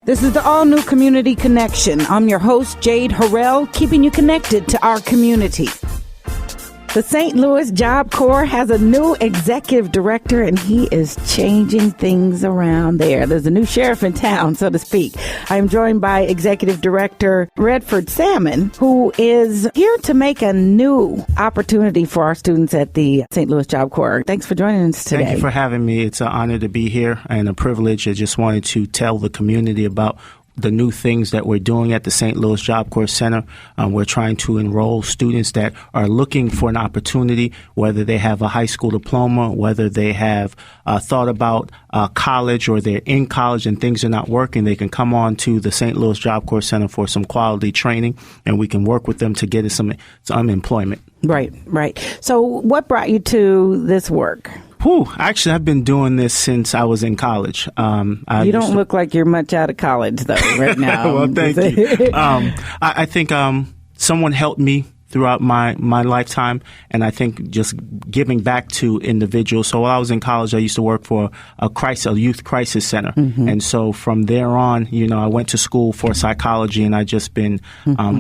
This is the all-new Community Connection. I'm your host, Jade Harrell, keeping you connected to our community. The St. Louis Job Corps has a new executive director, and he is changing things around there. There's a new sheriff in town, so to speak. I am joined by Executive Director Redford Salmon, who is here to make a new opportunity for our students at the St. Louis Job Corps. Thanks for joining us today. Thank you for having me. It's an honor to be here and a privilege. I just wanted to tell the community about the new things that we're doing at the St. Louis Job Corps Center. We're trying to enroll students that are looking for an opportunity, whether they have a high school diploma, whether they have thought about college or they're in college and things are not working. They can come on to the St. Louis Job Corps Center for some quality training, and we can work with them to get some employment. Right. So what brought you to this work? Actually, I've been doing this since I was in college. You don't look like you're much out of college, though, right now. Well, thank you. I think someone helped me throughout my lifetime, and I think just giving back to individuals. So while I was in college, I used to work for a youth crisis center. Mm-hmm. And so from there on, I went to school for psychology, and I've just been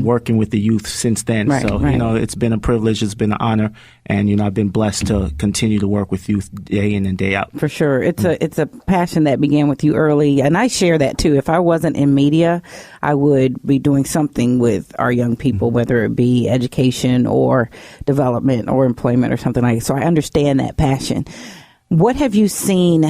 working with the youth since then. Right, so, it's been a privilege. It's been an honor. And, I've been blessed to continue to work with youth day in and day out. For sure. It's a passion that began with you early. And I share that, too. If I wasn't in media, I would be doing something with our young people, whether it be education or development or employment or something like that. So I understand that passion. What have you seen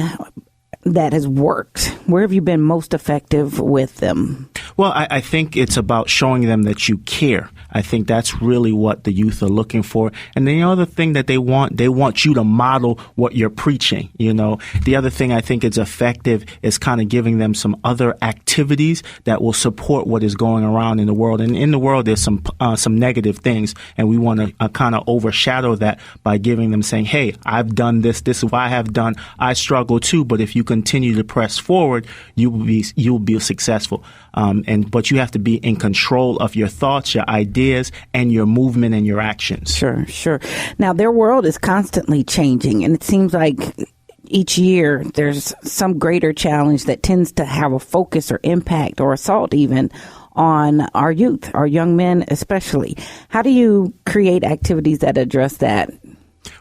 that has worked? Where have you been most effective with them? Well, I think it's about showing them that you care. I think that's really what the youth are looking for. And the other thing that they want you to model what you're preaching. The other thing I think is effective is kind of giving them some other activities that will support what is going around in the world. And in the world, there's some negative things, and we want to kind of overshadow that by giving them saying, hey, I've done this. This is what I have done. I struggle too, but if you continue to press forward, you'll be successful. But you have to be in control of your thoughts, your ideas, and your movement and your actions. Sure. Now, their world is constantly changing, and it seems like each year there's some greater challenge that tends to have a focus or impact or assault even on our youth, our young men especially. How do you create activities that address that?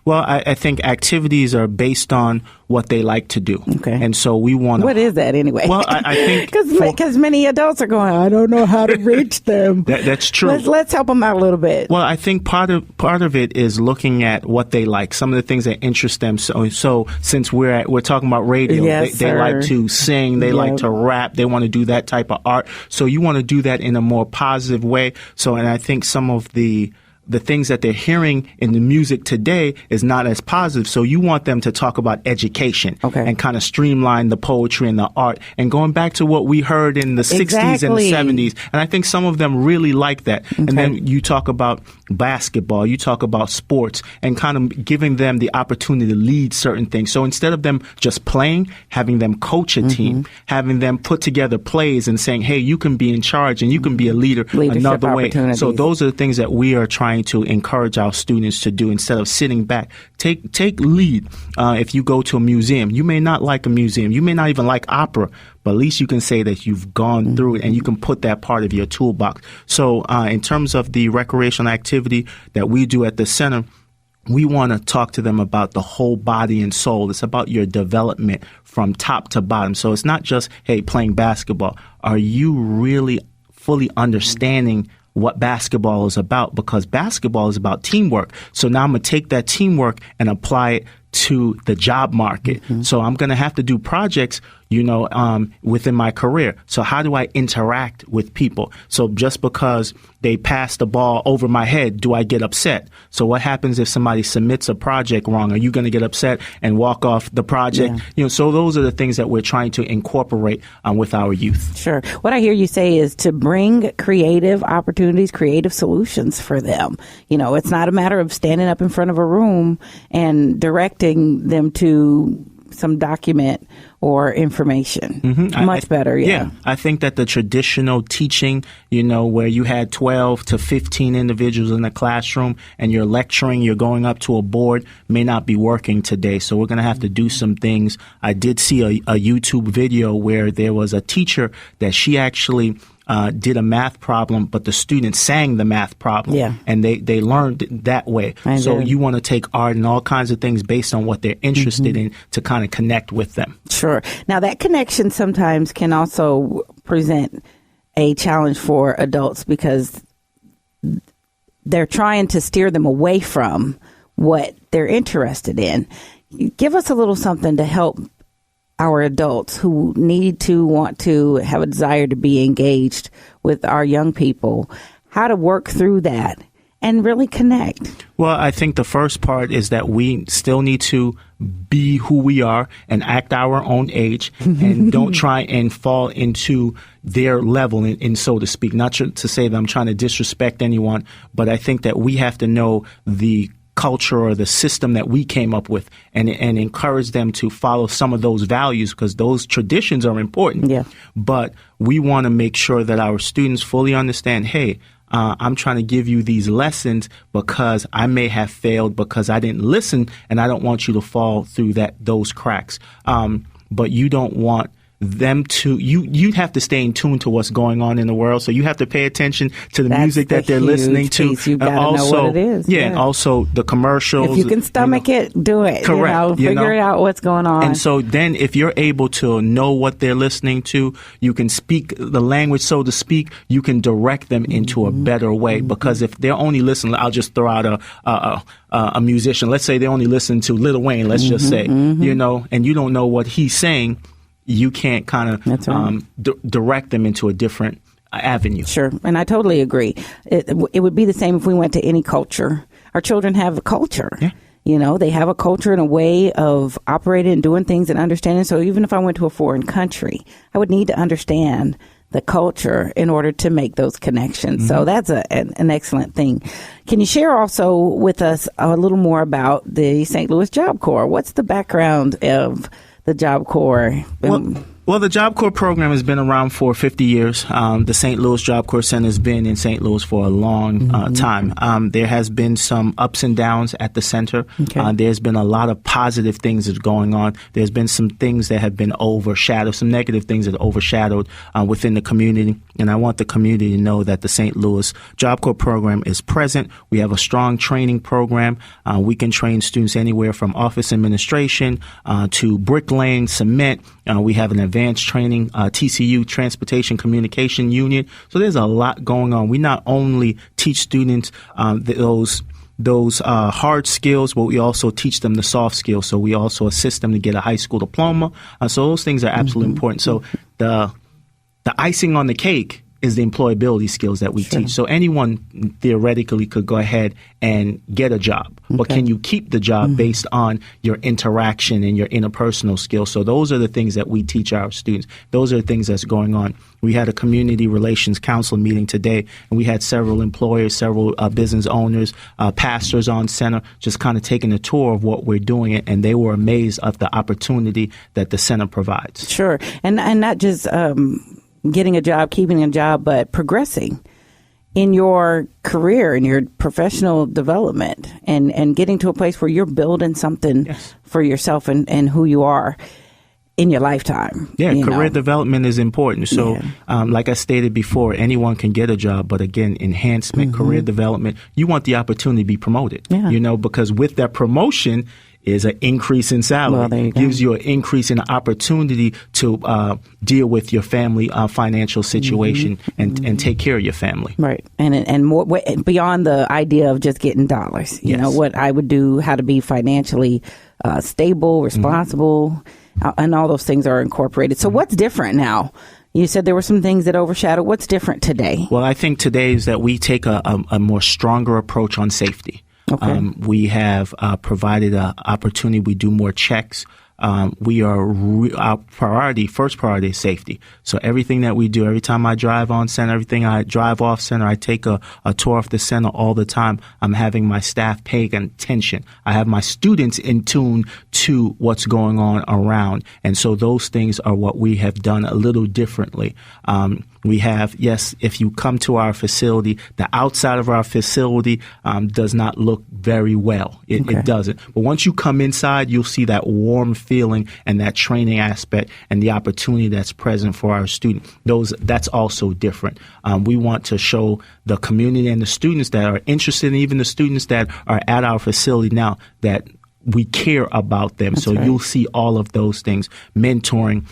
Well, I think activities are based on what they like to do. Okay. And so we want to... What is that anyway? Well, I think... Because many adults are going, I don't know how to reach them. That's true. Let's help them out a little bit. Well, I think part of it is looking at what they like, some of the things that interest them. So since we're talking about radio, yes, they like to sing, they like to rap, they want to do that type of art. So you want to do that in a more positive way. And I think some of the things that they're hearing in the music today is not as positive. So you want them to talk about education and kind of streamline the poetry and the art and going back to what we heard in the 60s and the 70s. And I think some of them really like that. Okay. And then you talk about basketball, you talk about sports, and kind of giving them the opportunity to lead certain things. So instead of them just playing, having them coach a team, having them put together plays and saying, hey, you can be in charge and you can be a leader another way. So those are the things that we are trying to encourage our students to do instead of sitting back. Take lead. If you go to a museum, you may not like a museum. You may not even like opera, but at least you can say that you've gone through it and you can put that part of your toolbox. So in terms of the recreational activity that we do at the center, we want to talk to them about the whole body and soul. It's about your development from top to bottom. So it's not just, hey, playing basketball. Are you really fully understanding what basketball is about? Because basketball is about teamwork. So now I'm going to take that teamwork and apply it to the job market. So I'm going to have to do projects, within my career. So how do I interact with people? So just because they pass the ball over my head, do I get upset? So what happens if somebody submits a project wrong? Are you going to get upset and walk off the project? Yeah. So those are the things that we're trying to incorporate with our youth. Sure. What I hear you say is to bring creative opportunities, creative solutions for them. It's not a matter of standing up in front of a room and directing them to some document or information. Much better, yeah. I think that the traditional teaching, where you had 12 to 15 individuals in the classroom and you're lecturing, you're going up to a board, may not be working today. So we're going to have to do some things. I did see a YouTube video where there was a teacher that she actually did a math problem, but the students sang the math problem, and they learned it that way. So you want to take art and all kinds of things based on what they're interested in to kind of connect with them. Sure. Now, that connection sometimes can also present a challenge for adults because they're trying to steer them away from what they're interested in. Give us a little something to help our adults who want to have a desire to be engaged with our young people, how to work through that and really connect. Well, I think the first part is that we still need to be who we are and act our own age and don't try and fall into their level, in so to speak. Not to say that I'm trying to disrespect anyone, but I think that we have to know the culture or the system that we came up with and encourage them to follow some of those values because those traditions are important. Yeah. But we want to make sure that our students fully understand, hey, I'm trying to give you these lessons because I may have failed because I didn't listen and I don't want you to fall through those cracks. But you don't want them to you have to stay in tune to what's going on in the world, so you have to pay attention to the music that they're listening to. You've got to know what it is. And also the commercials. If you can stomach it, do it. Correct. Figure it out what's going on. And so then if you're able to know what they're listening to, you can speak the language, so to speak, you can direct them into a better way. Because if they're only listening, I'll just throw out a musician. Let's say they only listen to Lil Wayne, let's just say, and you don't know what he's saying. You can't kind of direct them into a different avenue. Sure. And I totally agree. It would be the same if we went to any culture. Our children have a culture. Yeah. They have a culture and a way of operating and doing things and understanding. So even if I went to a foreign country, I would need to understand the culture in order to make those connections. So that's an excellent thing. Can you share also with us a little more about the St. Louis Job Corps? What's the background of the Job Corps? Well, the Job Corps program has been around for 50 years. The St. Louis Job Corps Center has been in St. Louis for a long time. There has been some ups and downs at the center. Okay. There's been a lot of positive things that's going on. There's been some things that have been overshadowed, some negative things that are overshadowed within the community. And I want the community to know that the St. Louis Job Corps program is present. We have a strong training program. We can train students anywhere from office administration to bricklaying, cement. We have an advanced training, TCU, Transportation Communication Union. So there's a lot going on. We not only teach students those hard skills, but we also teach them the soft skills. So we also assist them to get a high school diploma. So those things are absolutely important. So the icing on the cake is the employability skills that we teach. So anyone theoretically could go ahead and get a job. Okay. But can you keep the job based on your interaction and your interpersonal skills? So those are the things that we teach our students. Those are the things that's going on. We had a community relations council meeting today, and we had several employers, several business owners, pastors on center, just kind of taking a tour of what we're doing, and they were amazed at the opportunity that the center provides. Sure. And not just getting a job, keeping a job, but progressing in your career, in your professional development, and getting to a place where you're building something for yourself and who you are in your lifetime. Yeah, career development is important. So like I stated before, anyone can get a job, but again, enhancement, career development, you want the opportunity to be promoted, because with that promotion is an increase in salary. Gives you an increase in opportunity to deal with your family financial situation and take care of your family. Right. And more beyond the idea of just getting dollars. You know, what I would do, how to be financially stable, responsible, and all those things are incorporated. So what's different now? You said there were some things that overshadowed. What's different today? Well, I think today is that we take a more stronger approach on safety. Okay. We have provided an opportunity. We do more checks. our first priority is safety. So everything that we do, every time I drive on center, everything I drive off center, I take a tour of the center all the time. I'm having my staff paying attention. I have my students in tune to what's going on around. And so those things are what we have done a little differently. We have, yes, if you come to our facility, the outside of our facility does not look very well. It doesn't. But once you come inside, you'll see that warm feeling and that training aspect and the opportunity that's present for our students. That's also different. We want to show the community and the students that are interested, and even the students that are at our facility now, that we care about them. That's so right. You'll see all of those things. Mentoring,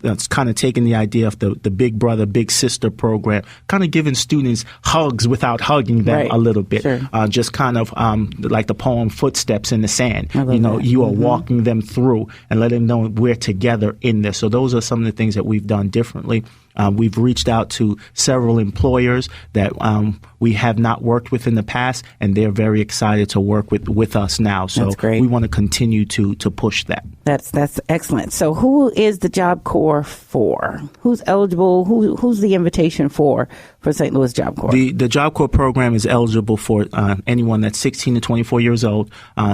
that's kind of taking the idea of the big brother, big sister program, kind of giving students hugs without hugging them a little bit. Sure. Just kind of like the poem Footsteps in the Sand. You are walking them through and letting them know we're together in this. So those are some of the things that we've done differently. We've reached out to several employers that we have not worked with in the past, and they're very excited to work with us now. So we want to continue to push that. That's excellent. So who is the Job Corps for? Who's eligible? Who's the invitation for St. Louis Job Corps? The Job Corps program is eligible for anyone that's 16 to 24 years old,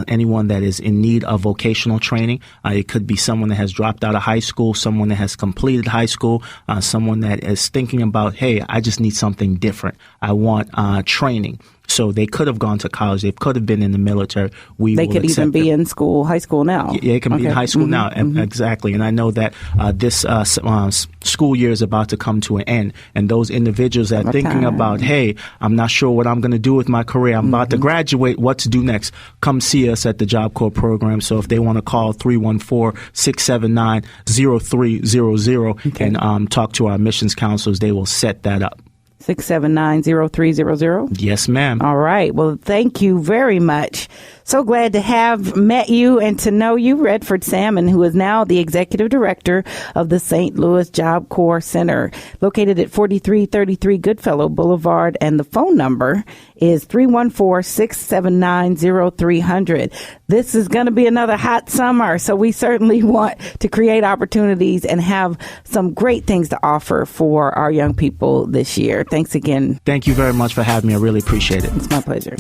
anyone that is in need of vocational training. It could be someone that has dropped out of high school, someone that has completed high school, someone that is thinking about, hey, I just need something different. I want training. So they could have gone to college. They could have been in the military. They could even be in high school now. Yeah, they can be in high school now. Exactly. And I know that this school year is about to come to an end. And those individuals that are thinking about, hey, I'm not sure what I'm going to do with my career. I'm about to graduate. What to do next? Come see us at the Job Corps program. So if they want to call 314-679-0300 and talk to our admissions counselors, they will set that up. 679-0300? Yes, ma'am. All right. Well, thank you very much. So glad to have met you and to know you, Redford Salmon, who is now the Executive Director of the St. Louis Job Corps Center, located at 4333 Goodfellow Boulevard. And the phone number is 314-679-0300. This is going to be another hot summer, so we certainly want to create opportunities and have some great things to offer for our young people this year. Thanks again. Thank you very much for having me. I really appreciate it. It's my pleasure.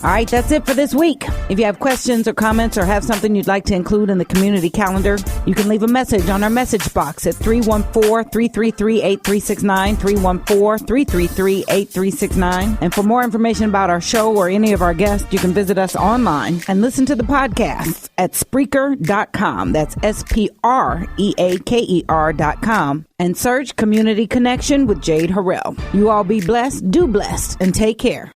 All right, that's it for this week. If you have questions or comments or have something you'd like to include in the community calendar, you can leave a message on our message box at 314-333-8369, 314-333-8369. And for more information about our show or any of our guests, you can visit us online and listen to the podcast at Spreaker.com. That's SPREAKER.com. And search Community Connection with Jade Harrell. You all be blessed, do blessed, and take care.